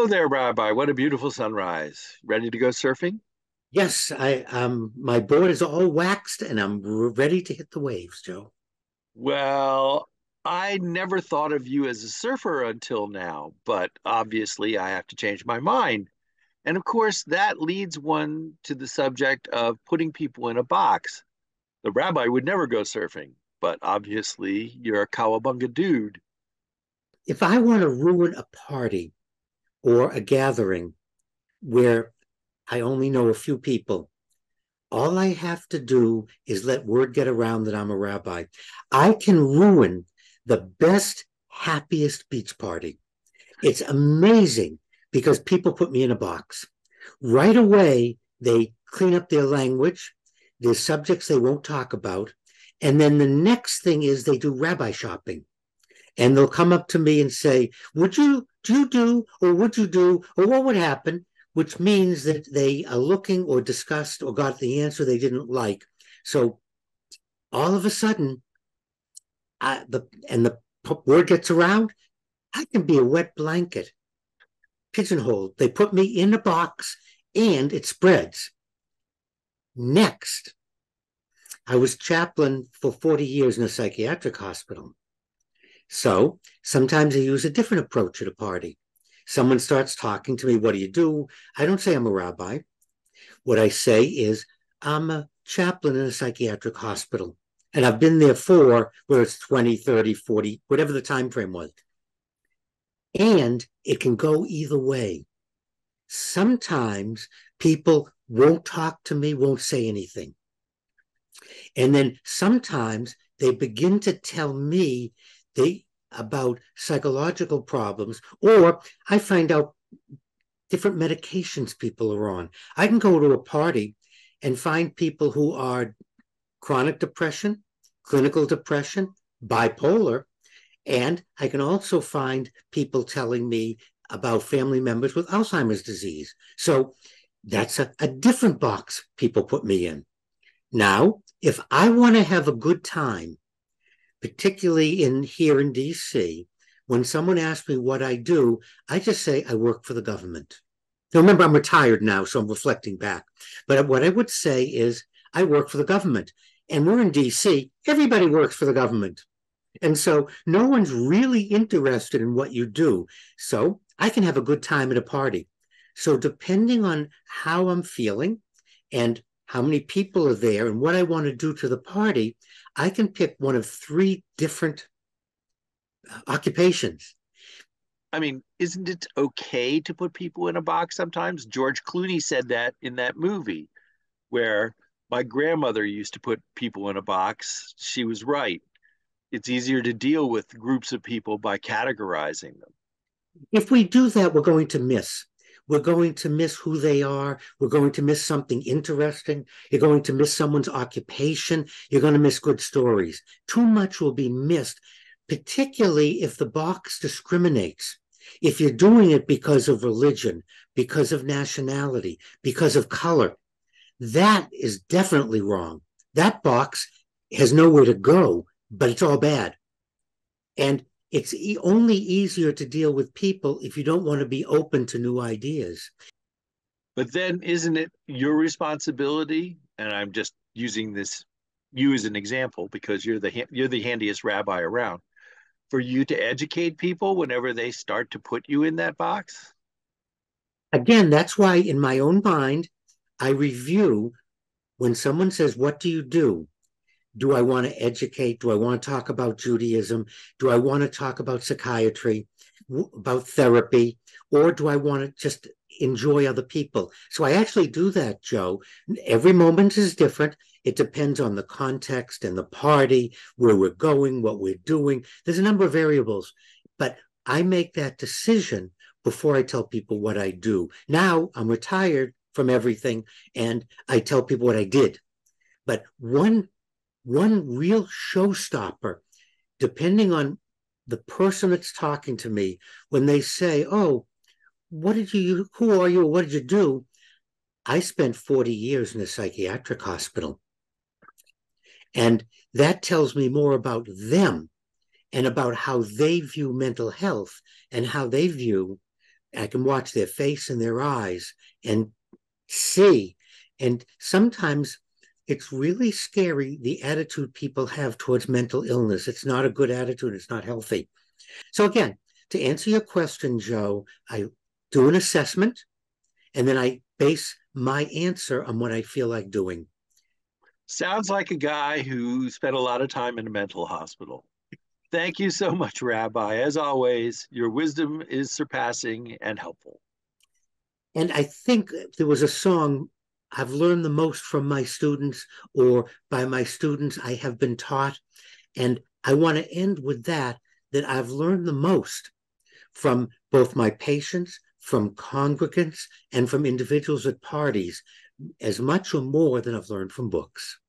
Hello there, Rabbi. What a beautiful sunrise. Ready to go surfing? Yes, my board is all waxed and I'm ready to hit the waves, Joe. Well, I never thought of you as a surfer until now, but obviously I have to change my mind. And of course, that leads one to the subject of putting people in a box. The rabbi would never go surfing, but obviously you're a cowabunga dude. If I want to ruin a party or a gathering where I only know a few people, all I have to do is let word get around that I'm a rabbi. I can ruin the best, happiest beach party. It's amazing because people put me in a box. Right away, they clean up their language. There's subjects they won't talk about. And then the next thing is they do rabbi shopping. And they'll come up to me and say, or would you do, or what would happen? Which means that they are looking or discussed or got the answer they didn't like. So all of a sudden, the word gets around, I can be a wet blanket, pigeonholed. They put me in a box and it spreads. Next, I was chaplain for 40 years in a psychiatric hospital. So sometimes I use a different approach at a party. Someone starts talking to me. What do you do? I don't say I'm a rabbi. What I say is I'm a chaplain in a psychiatric hospital. And I've been there for where it's 20, 30, 40, whatever the time frame was. And it can go either way. Sometimes people won't talk to me, won't say anything. And then sometimes they begin to tell me they about psychological problems, or I find out different medications people are on. I can go to a party and find people who are chronic depression, clinical depression, bipolar, and I can also find people telling me about family members with Alzheimer's disease. So that's a different box people put me in. Now, if I want to have a good time, particularly in here in DC, when someone asks me what I do, I just say I work for the government. Now, remember, I'm retired now, so I'm reflecting back. But what I would say is I work for the government. And we're in DC, everybody works for the government. And so no one's really interested in what you do. So I can have a good time at a party. So depending on how I'm feeling and how many people are there and what I want to do to the party, I can pick one of three different occupations. I mean, isn't it okay to put people in a box sometimes? George Clooney said that in that movie where my grandmother used to put people in a box. She was right. It's easier to deal with groups of people by categorizing them. If we do that, we're going to miss. We're going to miss who they are. We're going to miss something interesting. You're going to miss someone's occupation. You're going to miss good stories. Too much will be missed, particularly if the box discriminates. If you're doing it because of religion, because of nationality, because of color, that is definitely wrong. That box has nowhere to go, but it's all bad. And it's only easier to deal with people if you don't want to be open to new ideas. But then isn't it your responsibility? And I'm just using this you as an example because you're the handiest rabbi around for you to educate people whenever they start to put you in that box. Again, that's why in my own mind, I review when someone says, what do you do? Do I want to educate? Do I want to talk about Judaism? Do I want to talk about psychiatry, about therapy? Or do I want to just enjoy other people? So I actually do that, Joe. Every moment is different. It depends on the context and the party, where we're going, what we're doing. There's a number of variables, but I make that decision before I tell people what I do. Now I'm retired from everything and I tell people what I did. But one real showstopper, depending on the person that's talking to me, when they say, oh, who are you, what did you do? I spent 40 years in a psychiatric hospital. And that tells me more about them and about how they view mental health and how they view I can watch their face and their eyes and see. And sometimes it's really scary, the attitude people have towards mental illness. It's not a good attitude. It's not healthy. So again, to answer your question, Joe, I do an assessment and then I base my answer on what I feel like doing. Sounds like a guy who spent a lot of time in a mental hospital. Thank you so much, Rabbi. As always, your wisdom is surpassing and helpful. And I think there was a song, I've learned the most from my students, or by my students I have been taught. And I want to end with that I've learned the most from both my patients, from congregants, and from individuals at parties, as much or more than I've learned from books.